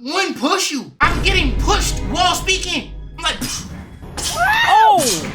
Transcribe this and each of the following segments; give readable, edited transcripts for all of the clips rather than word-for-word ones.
one push you. I'm getting pushed while speaking. I'm like, Oh!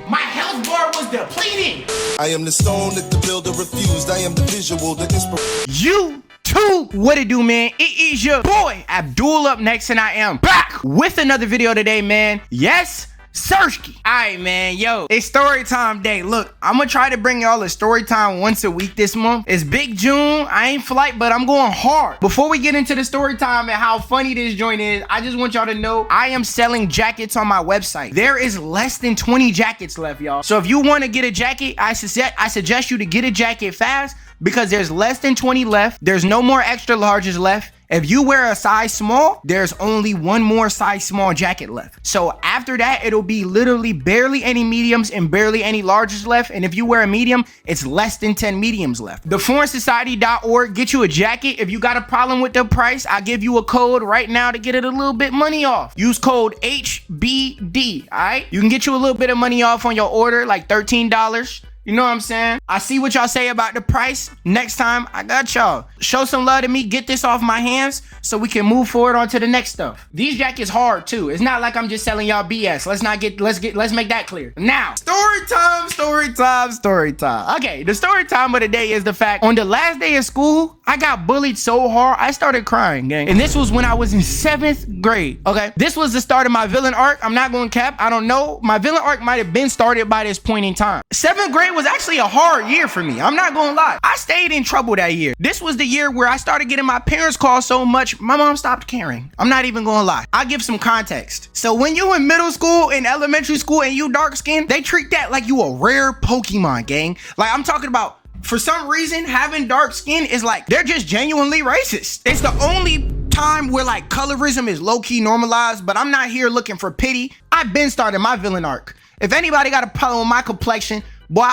my health bar was depleting. I am the stone that the builder refused. I am the visual, the inspiration. You too. What it do, man? It is your boy Abdul up next, and I am back with another video today, man. Yes, Sirski. Alright, man, yo, it's story time day. Look, I'm gonna try to bring y'all a story time once a week this month. It's Big June. I ain't flight, but I'm going hard. Before we get into the story time and how funny this joint is, I just want y'all to know I am selling jackets on my website. There is less than 20 jackets left, y'all. So if you want to get a jacket, I suggest you to get a jacket fast because there's less than 20 left. There's no more extra larges left. If you wear a size small, there's only one more size small jacket left. So after that, it'll be literally barely any mediums and barely any larges left. And if you wear a medium, it's less than 10 mediums left. TheForeignSociety.org, get you a jacket. If you got a problem with the price, I'll give you a code right now to get it a little bit money off. Use code HBD, all right? You can get you a little bit of money off on your order, like $13. You know what I'm saying? I see what y'all say about the price. Next time, I got y'all. Show some love to me. Get this off my hands so we can move forward on to the next stuff. These jackets hard too. It's not like I'm just selling y'all BS. Let's make that clear. Now, story time. Okay, the story time of the day is the fact on the last day of school, I got bullied so hard, I started crying, gang. And this was when I was in 7th grade, okay? This was the start of my villain arc. I'm not going to cap. I don't know. My villain arc might have been started by this point in time. 7th grade was actually a hard year for me. I'm not gonna lie. I stayed in trouble that year. This was the year where I started getting my parents called so much, my mom stopped caring. I'm not even gonna lie. I'll give some context. So when you in middle school and elementary school and you dark skinned, they treat that like you a rare Pokemon, gang. Like I'm talking about, for some reason, having dark skin is like, they're just genuinely racist. It's the only time where like colorism is low-key normalized, but I'm not here looking for pity. I've been starting my villain arc. If anybody got a problem with my complexion, boy,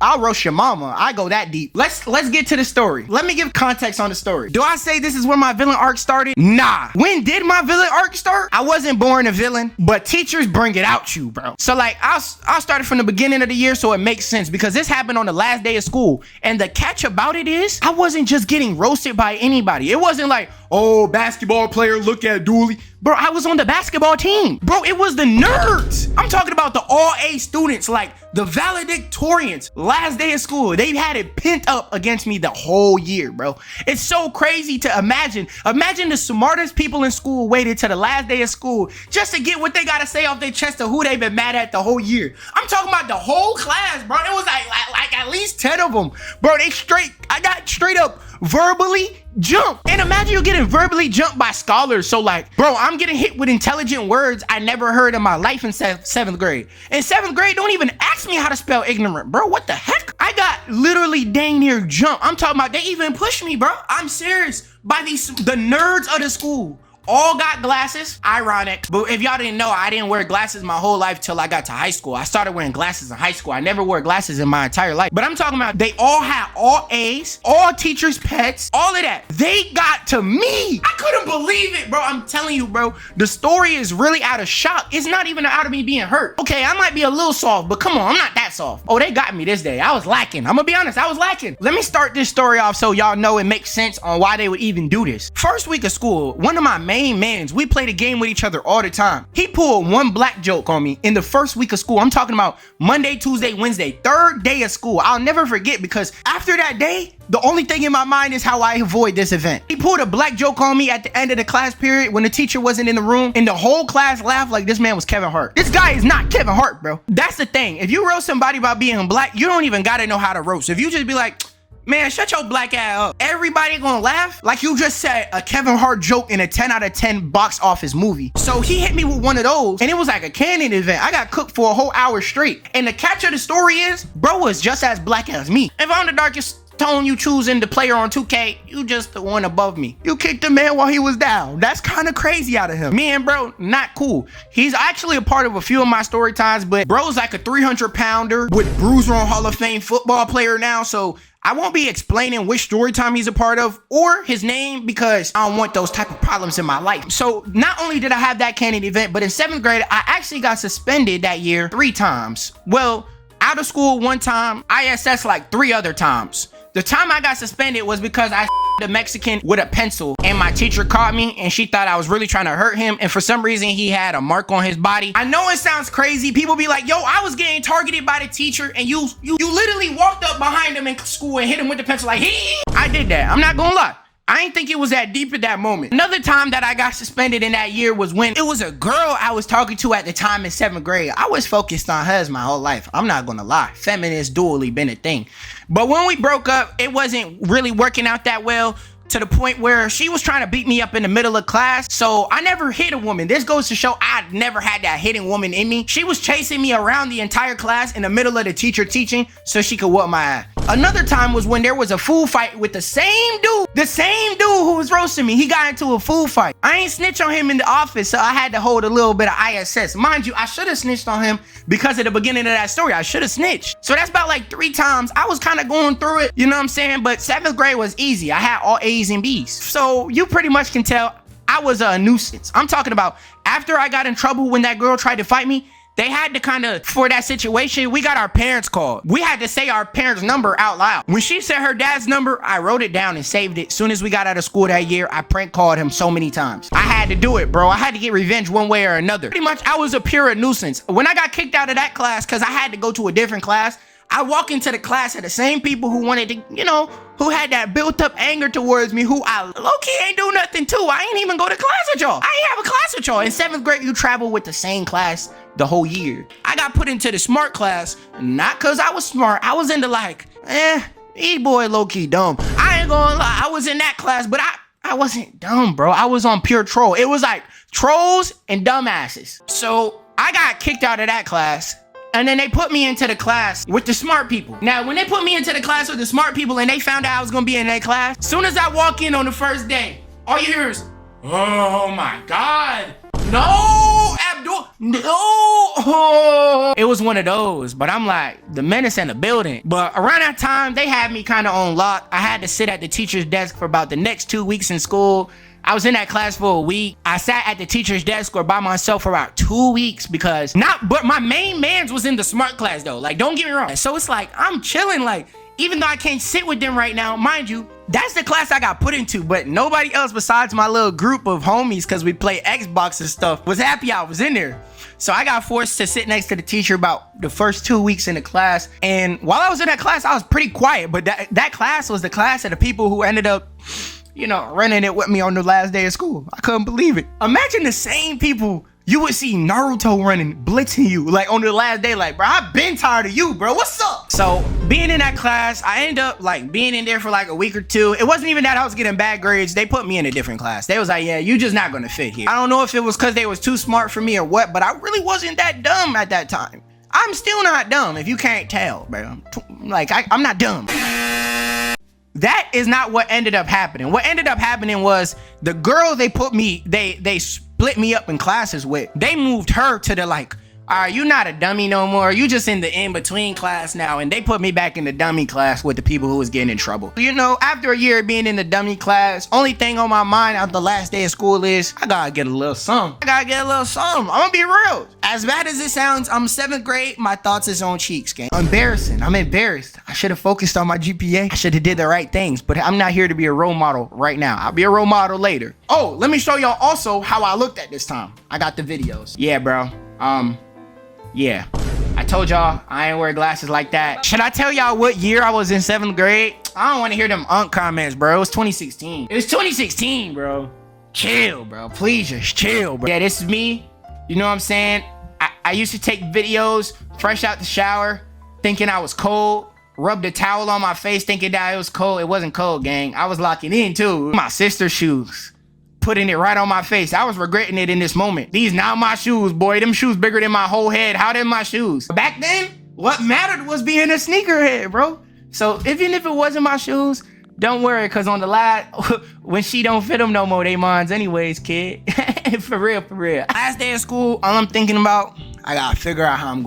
I'll roast your mama. I go that deep. Let's get to the story. Let me give context on the story. Do I say this is where my villain arc started? Nah. When did my villain arc start? I wasn't born a villain, but teachers bring it out you, bro. So like, I'll start it from the beginning of the year so it makes sense because this happened on the last day of school. And the catch about it is, I wasn't just getting roasted by anybody. It wasn't like, oh, basketball player, look at Dooley. Bro, I was on the basketball team. Bro, it was the nerds. I'm talking about the all-A students, like the valedictorians. Last day of school, they had it pent up against me the whole year, bro. It's so crazy to imagine. Imagine the smartest people in school waited to the last day of school just to get what they gotta say off their chest of who they've been mad at the whole year. I'm talking about the whole class, bro. It was like at least 10 of them. Bro, I got straight up verbally jumped. And imagine you're getting verbally jumped by scholars. So like, bro, I'm getting hit with intelligent words I never heard in my life in 7th grade. In 7th grade, don't even ask me how to spell ignorant, bro. What the heck? I got literally dang near jumped. I'm talking about they even pushed me, bro. I'm serious. By the nerds of the school. All got glasses. Ironic. But if y'all didn't know, I didn't wear glasses my whole life till I got to high school. I started wearing glasses in high school. I never wore glasses in my entire life. But I'm talking about they all had all A's, all teachers' pets, all of that. They got to me. I couldn't believe it, bro. I'm telling you, bro. The story is really out of shock. It's not even out of me being hurt. Okay, I might be a little soft, but come on, I'm not that soft. Oh, they got me this day. I was lacking. I'm gonna be honest, I was lacking. Let me start this story off so y'all know it makes sense on why they would even do this. First week of school, one of my main mans, we played a game with each other all the time. He pulled one black joke on me in the first week of school. I'm talking about Monday, Tuesday, Wednesday, 3rd day of school. I'll never forget because after that day, the only thing in my mind is how I avoid this event. He pulled a black joke on me at the end of the class period when the teacher wasn't in the room, and the whole class laughed like this man was Kevin Hart. This guy is not Kevin Hart, bro. That's the thing. If you roast somebody about being black, you don't even gotta know how to roast. If you just be like, man, shut your black ass up, everybody gonna laugh like you just said a Kevin Hart joke in a 10 out of 10 box office movie. So he hit me with one of those, and it was like a canon event. I got cooked for a whole hour straight. And the catch of the story is, bro was just as black as me. If I'm the darkest tone you choosing the player on 2K, you just the one above me. You kicked the man while he was down. That's kind of crazy out of him. Me and bro, not cool. He's actually a part of a few of my story times, but bro's like a 300-pounder with Bruiser on Hall of Fame football player now, so I won't be explaining which story time he's a part of or his name because I don't want those type of problems in my life. So not only did I have that canon event, but in 7th grade, I actually got suspended that year 3 times. Well, out of school 1 time, ISS like 3 other times. The time I got suspended was because I the Mexican with a pencil, and my teacher caught me, and she thought I was really trying to hurt him, and for some reason he had a mark on his body. I know it sounds crazy. People be like, yo, I was getting targeted by the teacher, and you literally walked up behind him in school and hit him with the pencil like, hee. I did that. I'm not gonna lie. I ain't think it was that deep at that moment. Another time that I got suspended in that year was when it was a girl I was talking to at the time in 7th grade. I was focused on hers my whole life. I'm not gonna lie. Feminist dually been a thing. But when we broke up, it wasn't really working out that well, to the point where she was trying to beat me up in the middle of class. So I never hit a woman. This goes to show I never had that hitting woman in me. She was chasing me around the entire class in the middle of the teacher teaching so she could whoop my ass. Another time was when there was a food fight with the same dude who was roasting me. He got into a food fight. I ain't snitch on him in the office, so I had to hold a little bit of ISS. Mind you, I should have snitched on him because at the beginning of that story, I should have snitched. So that's about like 3 times. I was kind of going through it, you know what I'm saying? But 7th grade was easy. I had all A's and B's. So you pretty much can tell I was a nuisance. I'm talking about after I got in trouble when that girl tried to fight me, they had to kind of, for that situation, we got our parents called. We had to say our parents' number out loud. When she said her dad's number, I wrote it down and saved it. Soon as we got out of school that year, I prank called him so many times. I had to do it, bro. I had to get revenge one way or another. Pretty much, I was a pure nuisance. When I got kicked out of that class, because I had to go to a different class, I walk into the class of the same people who wanted to, you know, who had that built up anger towards me, who I low-key ain't do nothing to. I ain't even go to class with y'all. I ain't have a class with y'all. In 7th grade, you travel with the same class the whole year. I got put into the smart class, not cause I was smart. I was into like, these boy low-key dumb. I ain't gonna lie, I was in that class, but I wasn't dumb, bro. I was on pure troll. It was like trolls and dumbasses. So I got kicked out of that class. And then they put me into the class with the smart people. Now, when they put me into the class with the smart people and they found out I was gonna be in that class, soon as I walk in on the first day, all you hear is, oh my God, no, Abdul, no. It was one of those, but I'm like, the menace in the building. But around that time, they had me kind of on lock. I had to sit at the teacher's desk for about the next 2 weeks in school. I was in that class for a week. I sat at the teacher's desk or by myself for about 2 weeks because but my main mans was in the smart class though. Like, don't get me wrong. So it's like, I'm chilling. Like, even though I can't sit with them right now, mind you, that's the class I got put into, but nobody else besides my little group of homies, cause we play Xbox and stuff, was happy I was in there. So I got forced to sit next to the teacher about the first 2 weeks in the class. And while I was in that class, I was pretty quiet, but that class was the class of the people who ended up, you know, running it with me on the last day of school. I couldn't believe it. Imagine the same people you would see Naruto running, blitzing you, like on the last day, like, bro, I've been tired of you, bro, what's up? So being in that class, I ended up like being in there for like a week or two. It wasn't even that I was getting bad grades. They put me in a different class. They was like, yeah, you just not gonna fit here. I don't know if it was cause they was too smart for me or what, but I really wasn't that dumb at that time. I'm still not dumb if you can't tell, bro. Like, I'm not dumb. That is not what ended up happening. What ended up happening was the girl they split me up in classes with, they moved her to the like, all right, you not a dummy no more. You just in the in-between class now. And they put me back in the dummy class with the people who was getting in trouble. You know, after a year of being in the dummy class, only thing on my mind after the last day of school is, I gotta get a little something. I'm gonna be real. As bad as it sounds, I'm 7th grade. My thoughts is on cheeks, gang. Embarrassing. I'm embarrassed. I should have focused on my GPA. I should have did the right things, but I'm not here to be a role model right now. I'll be a role model later. Oh, let me show y'all also how I looked at this time. I got the videos. Yeah, bro. Yeah, I told y'all I ain't wear glasses like that. Should I tell y'all what year I was in 7th grade? I don't want to hear them comments, bro. It was 2016. It was 2016, bro. Chill, bro. Please just chill, bro. Yeah, this is me. You know what I'm saying? I used to take videos fresh out the shower, thinking I was cold. Rubbed a towel on my face, thinking that it was cold. It wasn't cold, gang. I was locking in, too. My sister's shoes. Putting it right on my face. I was regretting it in this moment. These not my shoes, boy. Them shoes bigger than my whole head. How them my shoes? Back then, what mattered was being a sneakerhead, bro. So even if it wasn't my shoes, don't worry, cause on the last, when she don't fit them no more, they mines anyways, kid. For real, for real. Last day of school, all I'm thinking about, I gotta figure out how I'm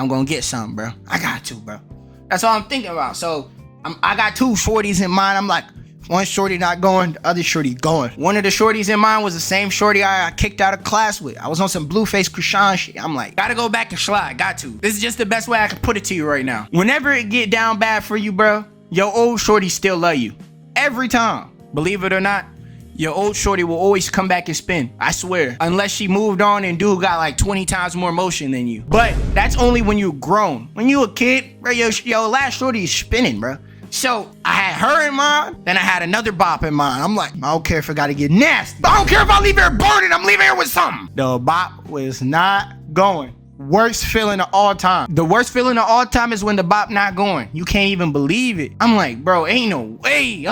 gonna get something, bro. I got to, bro. That's all I'm thinking about. So I got 2 shorties in mind. I'm like, one shorty not going, the other shorty going. One of the shorties in mind was the same shorty I kicked out of class with. I was on some Blueface Krishan shit. I'm like, gotta go back and slide, got to. This is just the best way I can put it to you right now. Whenever it get down bad for you, bro, your old shorty still love you. Every time. Believe it or not, your old shorty will always come back and spin. I swear. Unless she moved on and dude got like 20 times more motion than you. But that's only when you're grown. When you a kid, bro, your last shorty is spinning, bro. So I had her in mind, then I had another bop in mind. I'm like, I don't care if I gotta get nasty. I don't care if I leave her burning, I'm leaving her with something. The bop was not going. Worst feeling of all time. The worst feeling of all time is when the bop not going. You can't even believe it. I'm like, bro, ain't no way.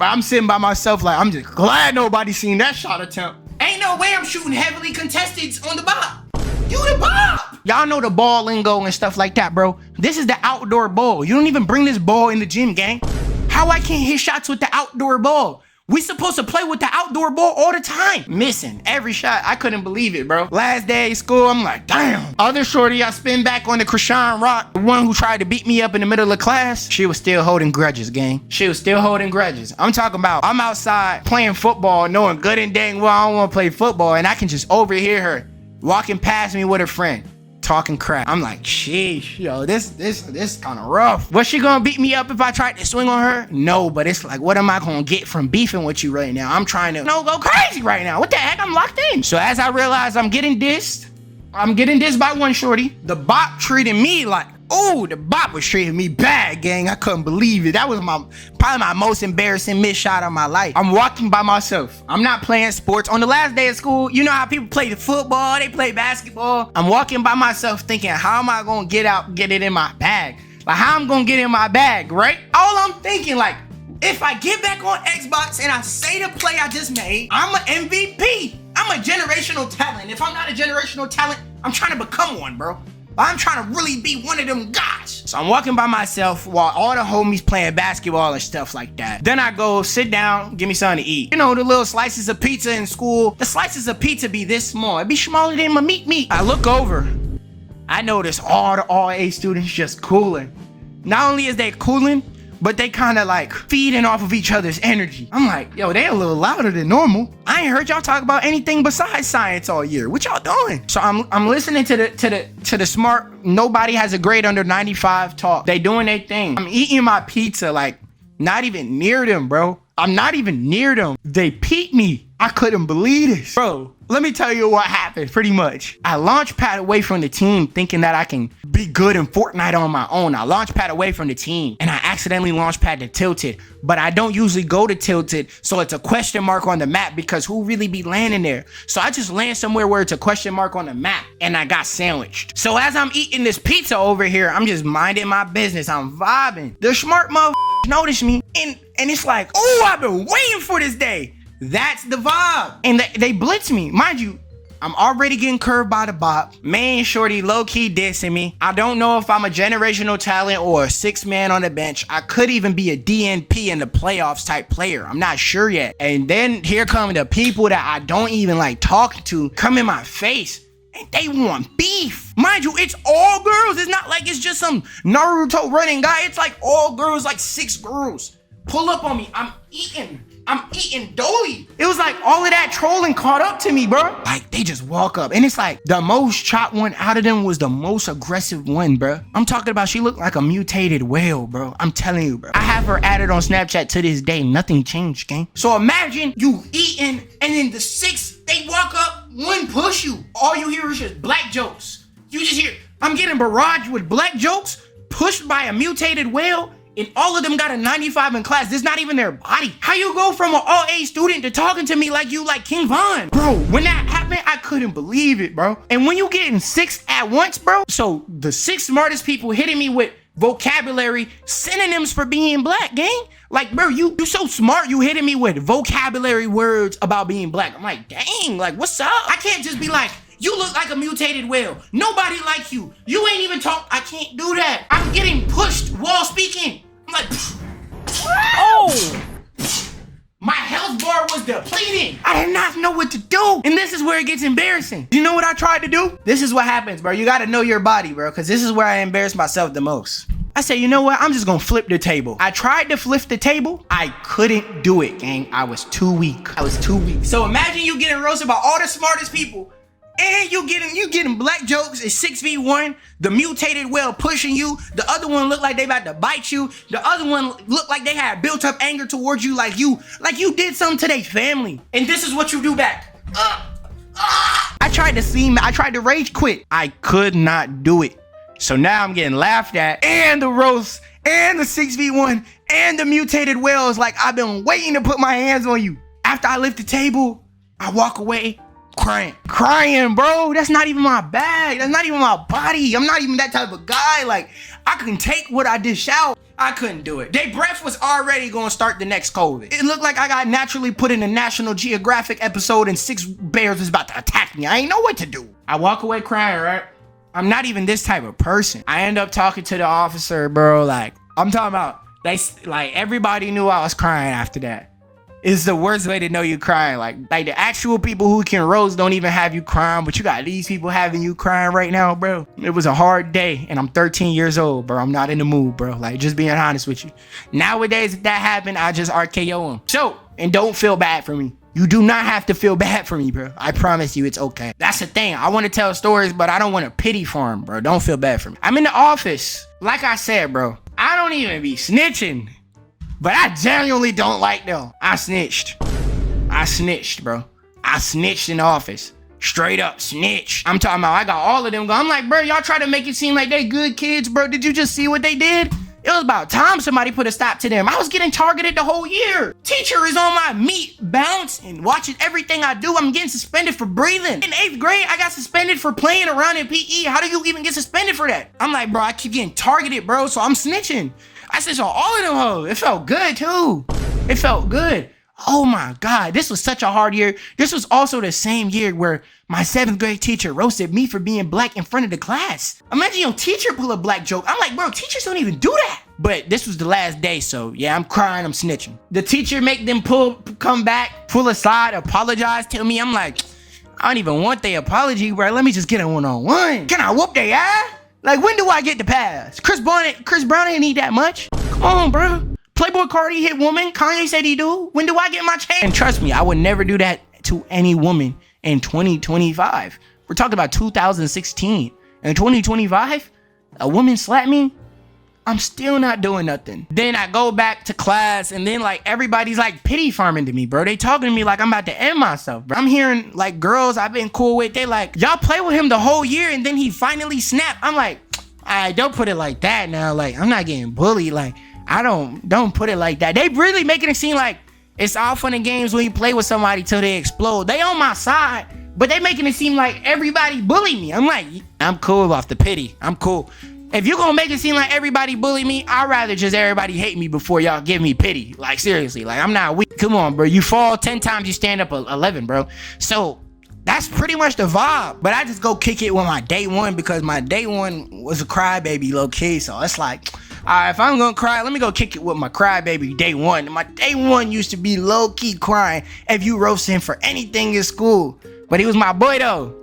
I'm sitting by myself like, I'm just glad nobody seen that shot attempt. Ain't no way I'm shooting heavily contested on the bop. You the bop. Y'all know the ball lingo and stuff like that, bro. This is the outdoor ball. You don't even bring this ball in the gym, gang. How I can't hit shots with the outdoor ball? We supposed to play with the outdoor ball all the time. Missing every shot. I couldn't believe it, bro. Last day of school, I'm like, damn. Other shorty, I spin back on the Krishan Rock, the one who tried to beat me up in the middle of class. She was still holding grudges, gang. She was still holding grudges. I'm talking about, I'm outside playing football, knowing good and dang well I don't want to play football, and I can just overhear her walking past me with her friend, talking crap. I'm like, sheesh, yo, this kind of rough. Was she gonna beat me up if I tried to swing on her? No, but it's like, what am I gonna get from beefing with you right now? I'm trying to go crazy right now. What the heck? I'm locked in. So as I realize I'm getting dissed by one shorty, the bop treated me like, oh, the bop was treating me bad, gang. I couldn't believe it. That was probably my most embarrassing miss shot of my life. I'm walking by myself. I'm not playing sports. On the last day of school, you know how people play the football, they play basketball. I'm walking by myself thinking, how am I gonna get it in my bag? Like, how I'm gonna get in my bag, right? All I'm thinking, like, if I get back on Xbox and I say the play I just made, I'm an MVP. I'm a generational talent. If I'm not a generational talent, I'm trying to become one, bro. I'm trying to really be one of them guys. So I'm walking by myself while all the homies playing basketball and stuff like that. Then I go sit down, give me something to eat. You know, the little slices of pizza in school. The slices of pizza be this small. It be smaller than my meat. I look over. I notice all the all-A students just cooling. Not only is they cooling, but they kind of like feeding off of each other's energy. I'm like, yo, they a little louder than normal. I ain't heard y'all talk about anything besides science all year. What y'all doing? So I'm listening to the smart, nobody has a grade under 95 talk. They doing their thing. I'm eating my pizza, like not even near them, bro. I'm not even near them. They peeped me. I couldn't believe this. Bro, let me tell you what happened, pretty much. I launch pad away from the team thinking that I can be good in Fortnite on my own. I launch pad away from the team and I accidentally launch pad to Tilted, but I don't usually go to Tilted, so it's a question mark on the map because who really be landing there? So I just land somewhere where it's a question mark on the map and I got sandwiched. So as I'm eating this pizza over here, I'm just minding my business. I'm vibing. The smart motherfuckers notice me and it's like, oh, I've been waiting for this day. That's the vibe. And they blitz me. Mind you, I'm already getting curved by the bop. Man, shorty low-key dissing me. I don't know if I'm a generational talent or a six-man on the bench. I could even be a DNP in the playoffs type player. I'm not sure yet. And then here come the people that I don't even like talking to come in my face. And they want beef. Mind you, it's all girls. It's not like it's just some Naruto running guy. It's like all girls, like 6 girls. Pull up on me. I'm eating dolly. It was like all of that trolling caught up to me, bro. Like they just walk up and it's like the most chopped one out of them was the most aggressive one, bro. I'm talking about she looked like a mutated whale, bro. I'm telling you, bro. I have her added on Snapchat to this day. Nothing changed, gang. So imagine you eating and then the 6, they walk up, one push you. All you hear is just black jokes. You just hear, I'm getting barraged with black jokes pushed by a mutated whale. And all of them got a 95 in class. This is not even their body. How you go from an all-A student to talking to me like you like King Von? Bro, when that happened, I couldn't believe it, bro. And when you getting 6 at once, bro, so the 6 smartest people hitting me with vocabulary synonyms for being black, gang. Like, bro, you so smart, you hitting me with vocabulary words about being black. I'm like, dang, like, what's up? I can't just be like, you look like a mutated whale. Nobody like you. You ain't even talk. I can't do that. I'm getting pushed while speaking. I'm like, oh! My health bar was depleting. I did not know what to do. And this is where it gets embarrassing. You know what I tried to do? This is what happens, bro. You gotta know your body, bro, because this is where I embarrass myself the most. I said, you know what? I'm just gonna flip the table. I tried to flip the table. I couldn't do it, gang. I was too weak. So imagine you getting roasted by all the smartest people. And you getting black jokes at 6v1, the mutated whale pushing you, the other one look like they about to bite you, the other one look like they had built up anger towards you like you did something to their family. And this is what you do back. I tried to rage quit. I could not do it. So now I'm getting laughed at, and the roast, and the 6v1, and the mutated whales like I've been waiting to put my hands on you. After I lift the table, I walk away crying, bro. That's not even my bag. That's not even my body. I'm not even that type of guy. Like, I can take what I dish out. I couldn't do it. Their breath was already gonna start the next COVID. It looked like I got naturally put in a National Geographic episode and 6 bears was about to attack me. I ain't know what to do. I walk away crying, right? I'm not even this type of person. I end up talking to the officer, bro. Like, I'm talking about, everybody knew I was crying after that. It's the worst way to know you're crying. Like the actual people who can roast don't even have you crying, but you got these people having you crying right now, bro. It was a hard day, and I'm 13 years old, bro. I'm not in the mood, bro. Like, just being honest with you. Nowadays, if that happened, I just RKO him. So, and don't feel bad for me. You do not have to feel bad for me, bro. I promise you it's okay. That's the thing. I want to tell stories, but I don't want to pity for him, bro. Don't feel bad for me. I'm in the office. Like I said, bro, I don't even be snitching. But I genuinely don't like them. I snitched, bro. I snitched in the office. Straight up snitch. I'm talking about I got all of them going. I'm like, bro, y'all try to make it seem like they good kids, bro. Did you just see what they did? It was about time somebody put a stop to them. I was getting targeted the whole year. Teacher is on my meat, bouncing, watching everything I do. I'm getting suspended for breathing. In 8th grade, I got suspended for playing around in PE. How do you even get suspended for that? I'm like, bro, I keep getting targeted, bro, so I'm snitching. I snitched on all of them hoes. It felt good, too. It felt good. Oh, my God. This was such a hard year. This was also the same year where my 7th grade teacher roasted me for being black in front of the class. Imagine your teacher pull a black joke. I'm like, bro, teachers don't even do that. But this was the last day, so yeah, I'm crying, I'm snitching. The teacher make them come back, pull aside, apologize to me. I'm like, I don't even want their apology, bro. Let me just get a one-on-one. Can I whoop their ass? Like, when do I get the pass? Chris Brown ain't need that much. Come on, bro. Playboy Cardi hit woman. Kanye said he do. When do I get my chance? And trust me, I would never do that to any woman in 2025. We're talking about 2016. In 2025, a woman slapped me. I'm still not doing nothing. Then I go back to class, and then like everybody's like pity farming to me, bro. They talking to me like I'm about to end myself, bro. I'm hearing like girls I've been cool with, they like, y'all play with him the whole year and then he finally snapped. I'm like, I don't put it like that now. Like, I'm not getting bullied. Like, I don't put it like that. They really making it seem like it's all fun and games when you play with somebody till they explode. They on my side, but they making it seem like everybody bully me. I'm like, I'm cool off the pity. I'm cool. If you're gonna make it seem like everybody bully me, I'd rather just everybody hate me before y'all give me pity. Like, seriously, like, I'm not weak. Come on, bro. You fall 10 times, you stand up 11, bro. So that's pretty much the vibe. But I just go kick it with my day one because my day one was a crybaby low key. So it's like, all right, if I'm gonna cry, let me go kick it with my crybaby day one. My day one used to be low key crying if you roast him for anything in school. But he was my boy though.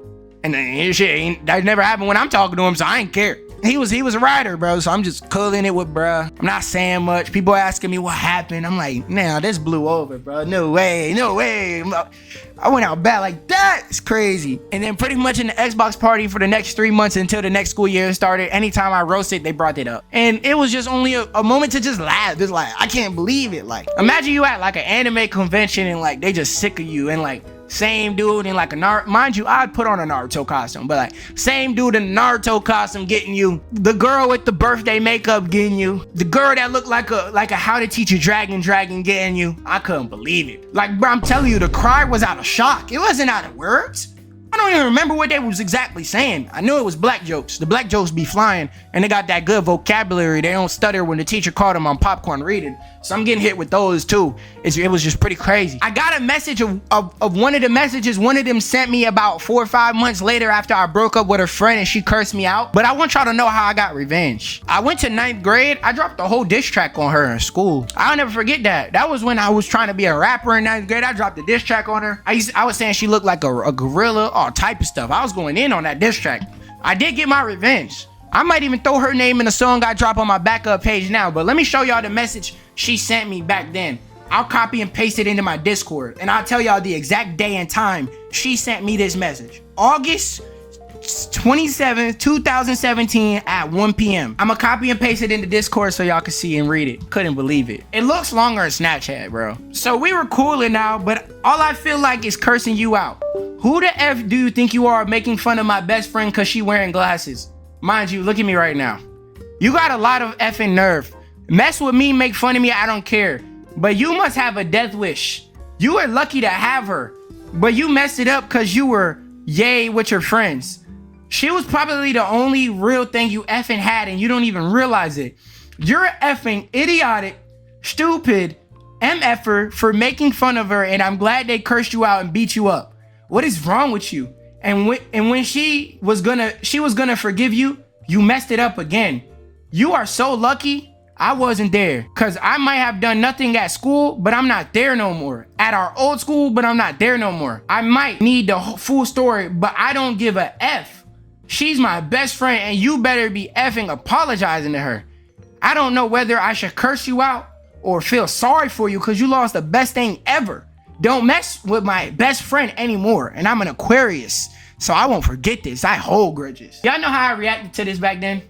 And shit, that never happened when I'm talking to him, so I ain't care. He was a rider, bro, so I'm just cooling it with bruh. I'm not saying much. People asking me what happened. I'm like, nah, this blew over, bro. No way. I went out bad like that. It's crazy. And then pretty much in the Xbox party for the next 3 months until the next school year started, anytime I roasted, they brought it up. And it was just only a moment to just laugh. It's like, I can't believe it. Like, imagine you at like an anime convention and like they just sick of you and like same dude in like a Naruto, mind you, I'd put on a Naruto costume, but like same dude in a Naruto costume getting you, the girl with the birthday makeup getting you, the girl that looked like a How to Teach a Dragon getting you. I couldn't believe it. Like, bro, I'm telling you, the cry was out of shock. It wasn't out of words. I don't even remember what they was exactly saying. I knew it was black jokes. The black jokes be flying, and they got that good vocabulary. They don't stutter when the teacher called them on popcorn reading. So I'm getting hit with those too. It was just pretty crazy. I got a message of one of the messages one of them sent me about 4 or 5 months later after I broke up with her friend and she cursed me out. But I want y'all to know how I got revenge. I went to 9th grade. I dropped the whole diss track on her in school. I'll never forget that. That was when I was trying to be a rapper in 9th grade. I dropped the diss track on her. I was saying she looked like a gorilla, all type of stuff. I was going in on that diss track. I did get my revenge. I might even throw her name in the song I drop on my backup page now, but let me show y'all the message she sent me back then. I'll copy and paste it into my Discord, and I'll tell y'all the exact day and time she sent me this message. August 27th, 2017 at 1 p.m. I'ma copy and paste it into Discord so y'all can see and read it. Couldn't believe it. It looks longer on Snapchat, bro. So we were cooling now, but all I feel like is cursing you out. Who the F do you think you are making fun of my best friend cause she wearing glasses? Mind you, look at me right now. You got a lot of effing nerve. Mess with me, make fun of me, I don't care. But you must have a death wish. You were lucky to have her, but you messed it up cause you were yay with your friends. She was probably the only real thing you effing had and you don't even realize it. You're effing idiotic, stupid MFer for making fun of her, and I'm glad they cursed you out and beat you up. What is wrong with you? And when she was gonna forgive you, you messed it up again. You are so lucky I wasn't there, cause I might have done nothing at school, but I'm not there no more. At our old school, but I'm not there no more. I might need the full story, but I don't give a F. She's my best friend and you better be effing apologizing to her. I don't know whether I should curse you out or feel sorry for you because you lost the best thing ever. Don't mess with my best friend anymore. And I'm an Aquarius, so I won't forget this. I hold grudges. Y'all know how I reacted to this back then?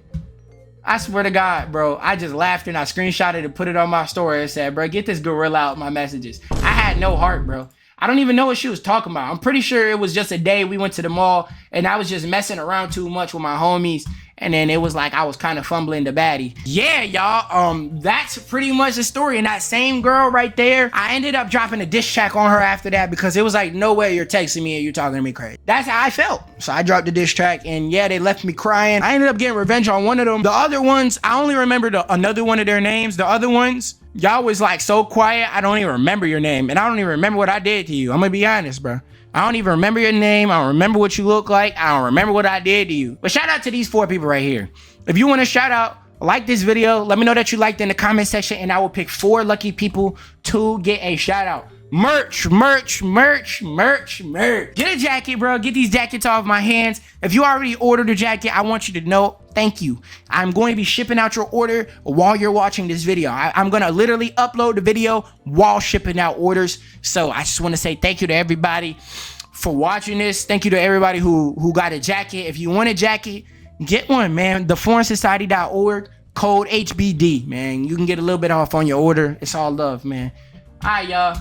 I swear to God, bro, I just laughed and I screenshotted and put it on my story and said, bro, get this gorilla out my messages. I had no heart, bro. I don't even know what she was talking about. I'm pretty sure it was just a day we went to the mall and I was just messing around too much with my homies. And then it was like I was kind of fumbling the baddie. Yeah, y'all, that's pretty much the story. And that same girl right there, I ended up dropping a diss track on her after that because it was like, no way you're texting me and you're talking to me crazy. That's how I felt. So I dropped the diss track and yeah, they left me crying. I ended up getting revenge on one of them. The other ones, I only remember another one of their names. The other ones, y'all was like so quiet, I don't even remember your name. And I don't even remember what I did to you. I'm gonna be honest, bro. I don't even remember your name. I don't remember what you look like. I don't remember what I did to you. But shout out to these 4 people right here. If you want to shout out, like this video, let me know that you liked in the comment section and I will pick 4 lucky people to get a shout out. Merch, merch, merch, merch, merch. Get a jacket, bro. Get these jackets off my hands. If you already ordered a jacket, I want you to know, thank you. I'm going to be shipping out your order while you're watching this video. I'm going to literally upload the video while shipping out orders. So I just want to say thank you to everybody for watching this. Thank you to everybody who got a jacket. If you want a jacket, get one, man. TheForeignSociety.org, code HBD, man. You can get a little bit off on your order. It's all love, man. All right, y'all.